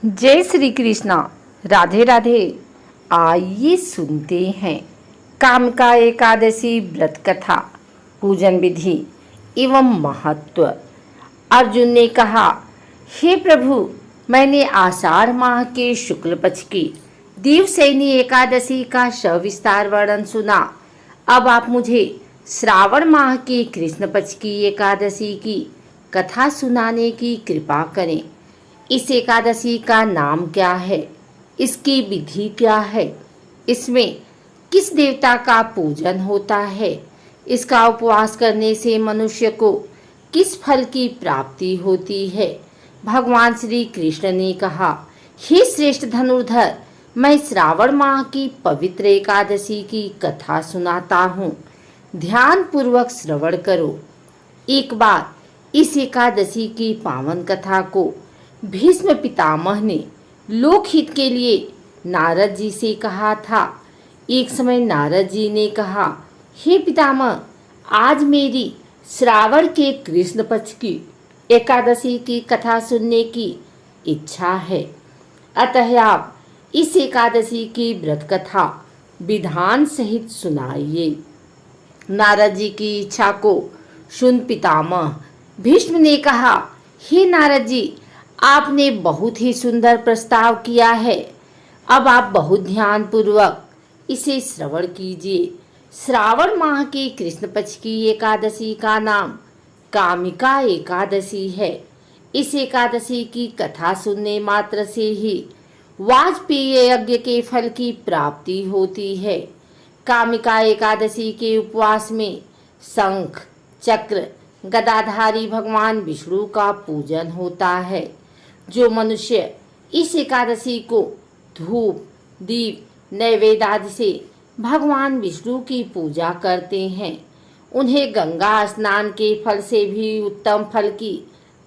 जय श्री कृष्णा। राधे राधे। आइए सुनते हैं कामिका एकादशी व्रत कथा, पूजन विधि एवं महत्व। अर्जुन ने कहा, हे प्रभु, मैंने आषाढ़ माह के शुक्ल पक्ष की देवशयनी एकादशी का सविस्तार वर्णन सुना। अब आप मुझे श्रावण माह की कृष्ण पक्ष की एकादशी की कथा सुनाने की कृपा करें। इस एकादशी का नाम क्या है? इसकी विधि क्या है? इसमें किस देवता का पूजन होता है? इसका उपवास करने से मनुष्य को किस फल की प्राप्ति होती है? भगवान श्री कृष्ण ने कहा, हे श्रेष्ठ धनुर्धर, मैं श्रावण माह की पवित्र एकादशी की कथा सुनाता हूँ। ध्यान पूर्वक श्रवण करो। एक बार इस एकादशी की पावन कथा को भीष्म पितामह ने लोकहित के लिए नारद जी से कहा था। एक समय नारद जी ने कहा, हे पितामह, आज मेरी श्रावण के कृष्ण पक्ष की एकादशी की कथा सुनने की इच्छा है, अतः आप इस एकादशी की व्रत कथा विधान सहित सुनाइए। नारद जी की इच्छा को सुन पितामह भीष्म ने कहा, हे नारद जी, आपने बहुत ही सुंदर प्रस्ताव किया है। अब आप बहुत ध्यान पूर्वक इसे श्रवण कीजिए। श्रावण माह की कृष्ण पक्ष की एकादशी का नाम कामिका एकादशी है। इस एकादशी की कथा सुनने मात्र से ही वाजपेयी यज्ञ के फल की प्राप्ति होती है। कामिका एकादशी के उपवास में शंख, चक्र, गदाधारी भगवान विष्णु का पूजन होता है। जो मनुष्य इस एकादशी को धूप, दीप, नैवेद्य आदि से भगवान विष्णु की पूजा करते हैं, उन्हें गंगा स्नान के फल से भी उत्तम फल की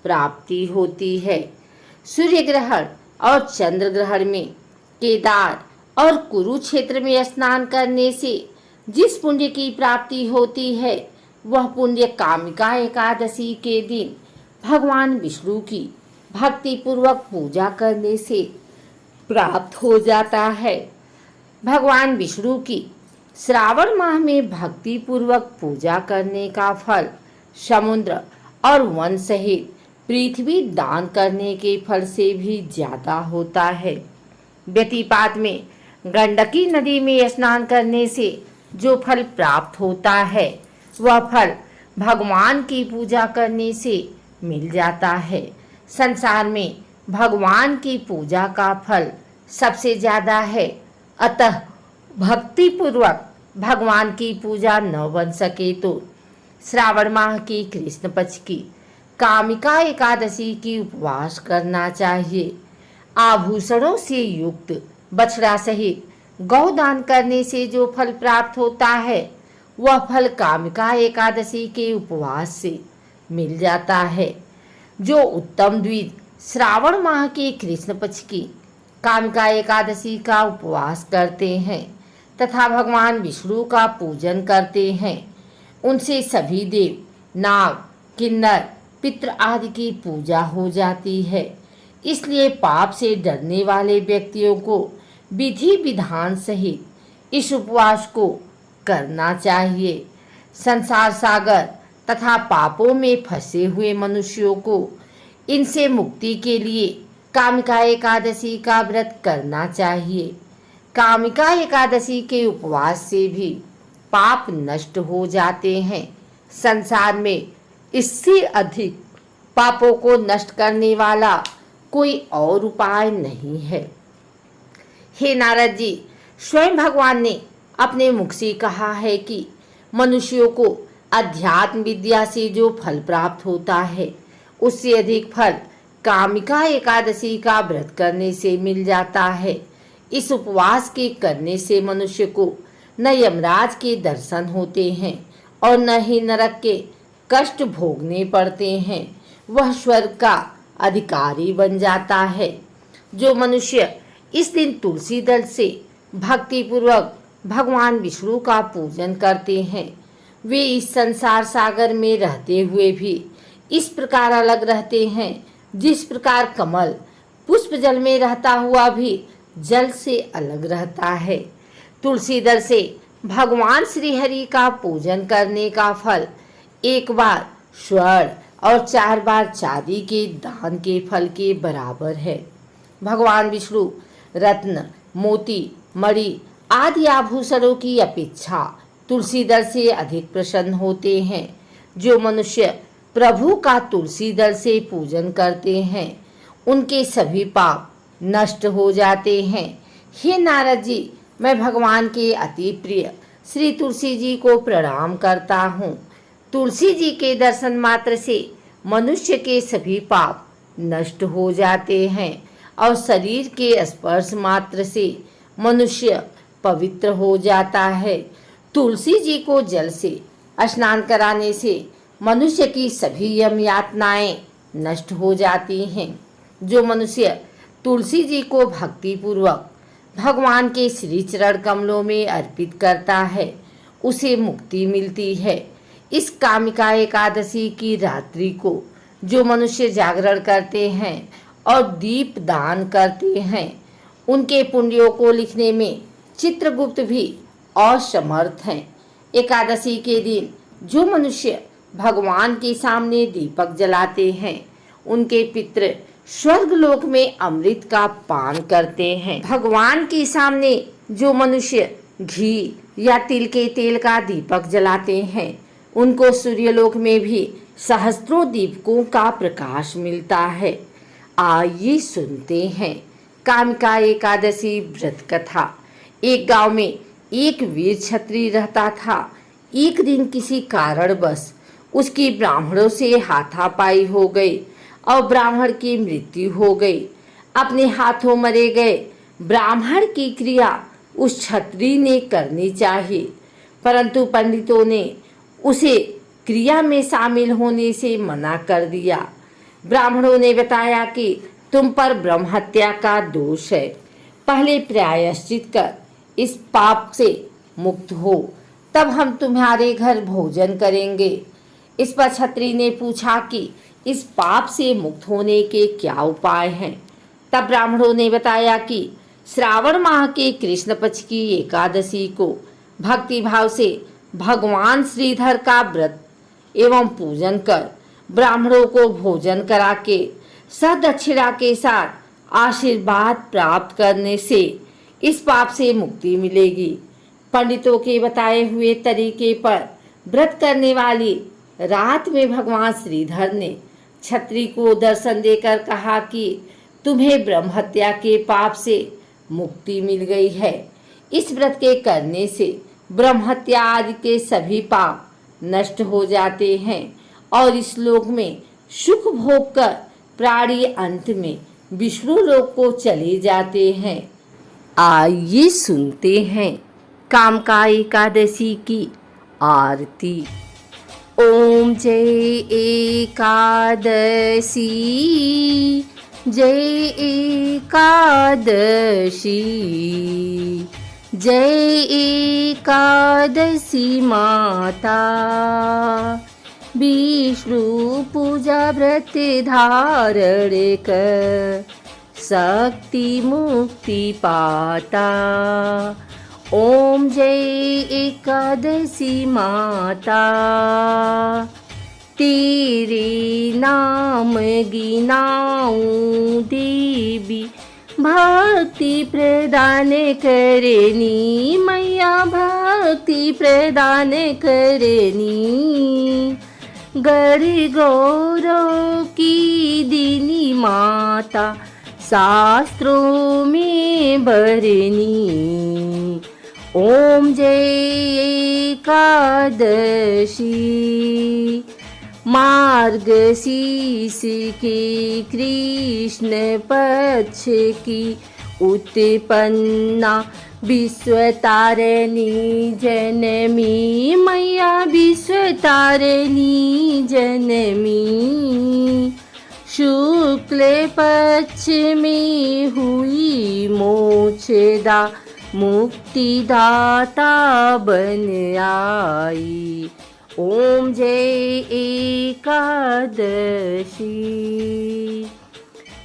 प्राप्ति होती है। सूर्य ग्रहण और चंद्र ग्रहण में केदार और कुरुक्षेत्र में स्नान करने से जिस पुण्य की प्राप्ति होती है, वह पुण्य कामिका एकादशी के दिन भगवान विष्णु की भक्ति पूर्वक पूजा करने से प्राप्त हो जाता है। भगवान विष्णु की श्रावण माह में भक्ति पूर्वक पूजा करने का फल समुद्र और वन सहित पृथ्वी दान करने के फल से भी ज्यादा होता है। व्यतिपात में गंडकी नदी में स्नान करने से जो फल प्राप्त होता है, वह फल भगवान की पूजा करने से मिल जाता है। संसार में भगवान की पूजा का फल सबसे ज्यादा है, अतः भक्ति पूर्वक भगवान की पूजा न बन सके तो श्रावण माह की कृष्ण पक्ष की कामिका एकादशी की उपवास करना चाहिए। आभूषणों से युक्त बछड़ा सहित गौदान करने से जो फल प्राप्त होता है, वह फल कामिका एकादशी के उपवास से मिल जाता है। जो उत्तम द्विज श्रावण माह के कृष्ण पक्ष की कामिका एकादशी का उपवास करते हैं तथा भगवान विष्णु का पूजन करते हैं, उनसे सभी देव, नाग, किन्नर, पितृ आदि की पूजा हो जाती है। इसलिए पाप से डरने वाले व्यक्तियों को विधि विधान सहित इस उपवास को करना चाहिए। संसार सागर तथा पापों में फंसे हुए मनुष्यों को इनसे मुक्ति के लिए कामिका एकादशी का व्रत करना चाहिए। कामिका एकादशी के उपवास से भी पाप नष्ट हो जाते हैं। संसार में इससे अधिक पापों को नष्ट करने वाला कोई और उपाय नहीं है। हे नारद जी, स्वयं भगवान ने अपने मुख से कहा है कि मनुष्यों को अध्यात्म विद्या से जो फल प्राप्त होता है, उससे अधिक फल कामिका एकादशी का व्रत करने से मिल जाता है। इस उपवास के करने से मनुष्य को न यमराज के दर्शन होते हैं और न ही नरक के कष्ट भोगने पड़ते हैं। वह स्वर्ग का अधिकारी बन जाता है। जो मनुष्य इस दिन तुलसी दल से भक्ति पूर्वक भगवान विष्णु का पूजन करते हैं, वे इस संसार सागर में रहते हुए भी इस प्रकार अलग रहते हैं जिस प्रकार कमल पुष्प जल में रहता हुआ भी जल से अलग रहता है। तुलसी दल से भगवान श्री हरि का पूजन करने का फल 1 बार स्वर्ण और 4 बार चांदी के दान के फल के बराबर है। भगवान विष्णु रत्न, मोती, मणि आदि आभूषणों की अपेक्षा तुलसी दल से अधिक प्रसन्न होते हैं। जो मनुष्य प्रभु का तुलसी दल से पूजन करते हैं उनके सभी पाप नष्ट हो जाते हैं। हे नारद जी, मैं भगवान के अति प्रिय श्री तुलसी जी को प्रणाम करता हूँ। तुलसी जी के दर्शन मात्र से मनुष्य के सभी पाप नष्ट हो जाते हैं और शरीर के स्पर्श मात्र से मनुष्य पवित्र हो जाता है। तुलसी जी को जल से स्नान कराने से मनुष्य की सभी यम यातनाएं नष्ट हो जाती हैं। जो मनुष्य तुलसी जी को भक्तिपूर्वक भगवान के श्री चरण कमलों में अर्पित करता है उसे मुक्ति मिलती है। इस कामिका एकादशी की रात्रि को जो मनुष्य जागरण करते हैं और दीप दान करते हैं उनके पुण्यों को लिखने में चित्रगुप्त भी असमर्थ हैं। एकादशी के दिन जो मनुष्य भगवान के सामने दीपक जलाते हैं उनके पितृ स्वर्ग लोक में अमृत का पान करते हैं। भगवान के सामने जो मनुष्य घी या तिल के तेल का दीपक जलाते हैं उनको सूर्यलोक में भी सहस्त्रों दीपकों का प्रकाश मिलता है। आइए सुनते हैं कामिका एकादशी व्रत कथा। एक गांव में एक वीर क्षत्रिय रहता था। एक दिन किसी कारणवश उसकी ब्राह्मणों से हाथापाई हो गई और ब्राह्मण की मृत्यु हो गई। अपने हाथों मरे गए ब्राह्मण की क्रिया उस क्षत्रिय ने करनी चाहिए, परंतु पंडितों ने उसे क्रिया में शामिल होने से मना कर दिया। ब्राह्मणों ने बताया कि तुम पर ब्रह्म हत्या का दोष है, पहले प्रायश्चित कर इस पाप से मुक्त हो, तब हम तुम्हारे घर भोजन करेंगे। इस पर क्षत्रिय ने पूछा कि इस पाप से मुक्त होने के क्या उपाय हैं। तब ब्राह्मणों ने बताया कि श्रावण माह के कृष्ण पक्ष की एकादशी को भक्ति भाव से भगवान श्रीधर का व्रत एवं पूजन कर ब्राह्मणों को भोजन करा के सदक्षिणा के साथ आशीर्वाद प्राप्त करने से इस पाप से मुक्ति मिलेगी। पंडितों के बताए हुए तरीके पर व्रत करने वाली रात में भगवान श्रीधर ने क्षत्रिय को दर्शन देकर कहा कि तुम्हें ब्रह्म हत्या के पाप से मुक्ति मिल गई है। इस व्रत के करने से ब्रह्म हत्या आदि के सभी पाप नष्ट हो जाते हैं और इस लोक में सुख भोग कर प्राणी अंत में विष्णु लोक को चले जाते हैं। आइए सुनते हैं कामिका एकादशी की आरती। ओम जय एकादशी, जय एकादशी, जय एकादशी माता। विष्णु पूजा व्रत धारण कर शक्ति मुक्ति पाता। ओम जय एकादशी माता, तेरे नाम गिनाऊं देवी, भक्ति प्रदान करनी मैया, भक्ति प्रदान करनी। गढ़ गौरव की दीनी माता, शास्त्रों में भरनी। ओम जय एकादशी, मार्गशीर्ष के कृष्ण पक्ष की उत्पन्ना विश्वतारिणी जनमी मैया, विश्वतारिणी जनमी। शुक्ल पक्ष में हुई मोक्षदा, मुक्तिदाता बन आई। ओम जय एकादशी।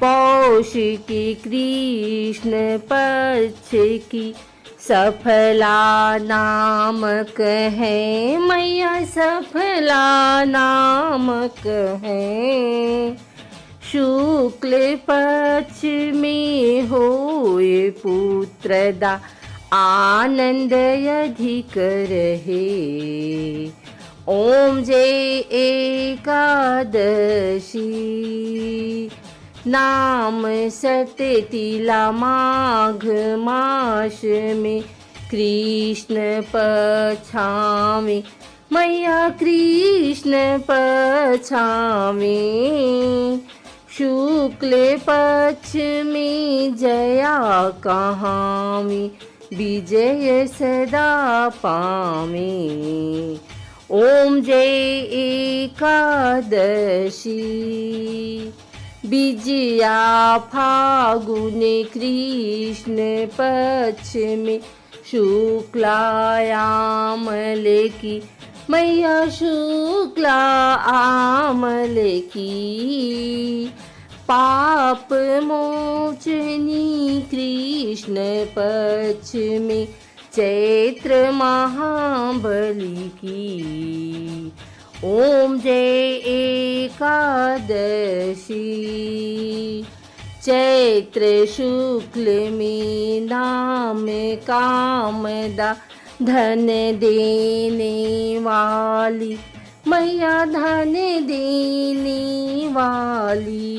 पौष की कृष्ण पक्ष की सफला नामक है मैया, सफला नामक है। शुक्ल पक्ष में होए पुत्रदा, आनंद अधिक रहे। ओम जय एकादशी नाम सततिला माघ मास में कृष्ण पक्षामी मैया, कृष्ण पक्षामी। शुक्ल पक्ष में जया कहामी, विजय सदा पामी। ओम जय एकादशी विजया फागुन कृष्ण पक्ष में शुक्लायामल की मैया, शुक्ला आमल की। पाप मोचनी कृष्ण पक्ष में चैत्र महाबली की। ओम जय एकादशी चैत्र शुक्ल में नाम कामदा, धन देने वाली मैया, धन देने वाली।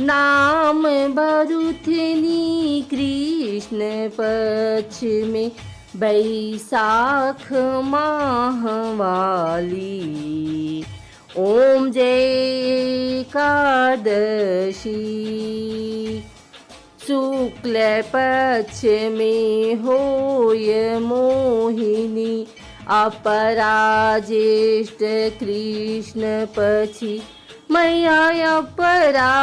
नाम भरुथनी कृष्ण पक्ष में बैसाख माह वाली। ओम जय एकादशी शुक्ल पक्ष में होय मोहिनी, अपराजेष्ठ कृष्ण पक्षी मैया, अपरा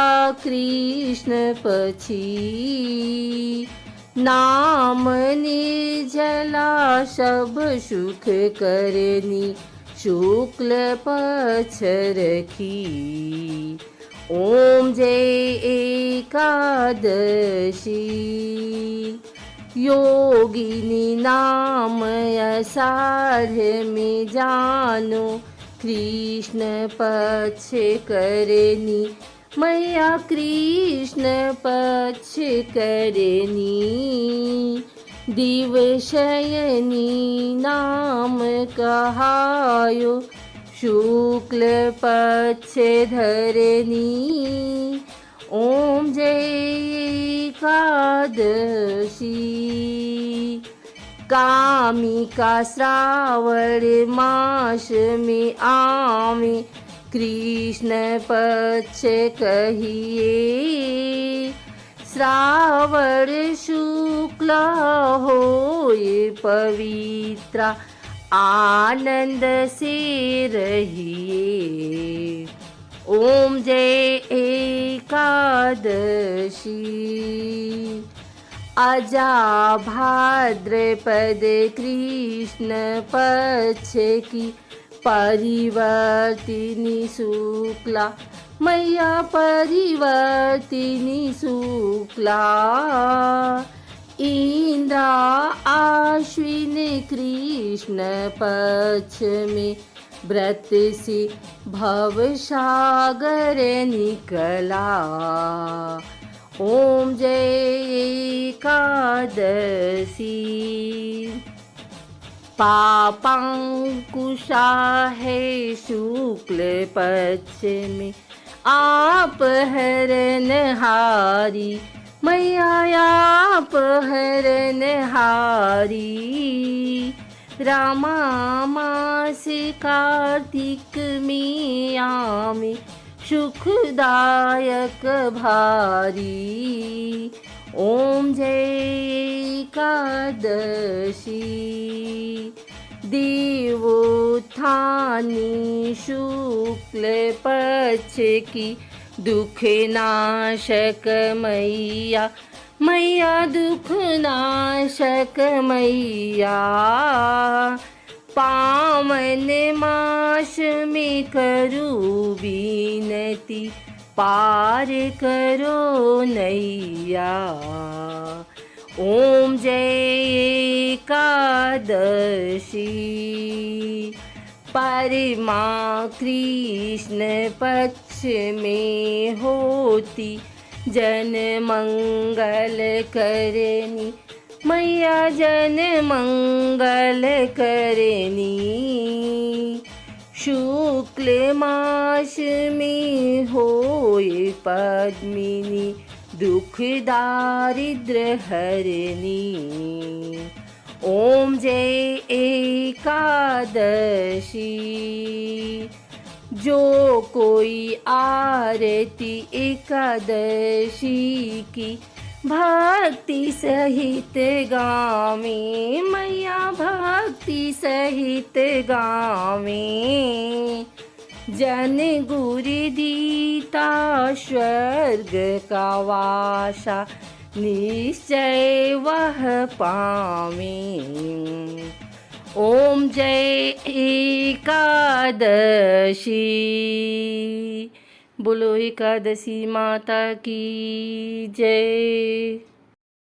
कृष्ण पक्षी। नाम निर्जला सब सुख करनी, शुक्ल पक्ष रखी। ओम जय एकादशी योगिनी नाम अषाढ़ में जानो, कृष्ण पक्ष करनी मैया, कृष्ण पक्ष करनी। दिवशयनी नाम कहायो, शुक्ल पक्ष धरनी। ओम जय एकादशी कामिका श्रावण मास में आवे, कृष्ण पक्ष कहिए। श्रावण शुक्ल होए पवित्र, आनंद से रहिए। ओम जय एकादशी अजा भाद्रपद कृष्ण पक्ष की परिवर्तिनी शुक्ला मैया, परिवर्तिनी शुक्ला। इंद्रा आश्विन कृष्ण पक्ष में व्रत से भवसागर निकला। ओम जय एकादशी पापांकुशा है शुक्ल पक्ष में, आप हरनहारी मैया, आप हरनहारी। रामा मास कार्तिक में आमे, सुखदायक भारी। ओम जय एकादशी देवोत्थानी शुक्ल पक्ष की दुख नाशक मैया, मैया दुख नाशक मैया। पावन मास में करूँ विनती, पार करो नैया। ओम जय एकादशी, परमा कृष्ण पक्ष में होती, जन मंगल करनी मैया, जन मंगल करनी। शुक्ल मास में होए पद्मिनी, दुख दारिद्र हरनी। ओम जय एकादशी, जो कोई आरती एकादशी की भक्ति सहित गावे मैया, भक्ति सहित गावे। जन गुरु दीता स्वर्ग का वासा, निश्चय वह पावे। ओम जय एकादशी। बोलो एकादशी माता की जय।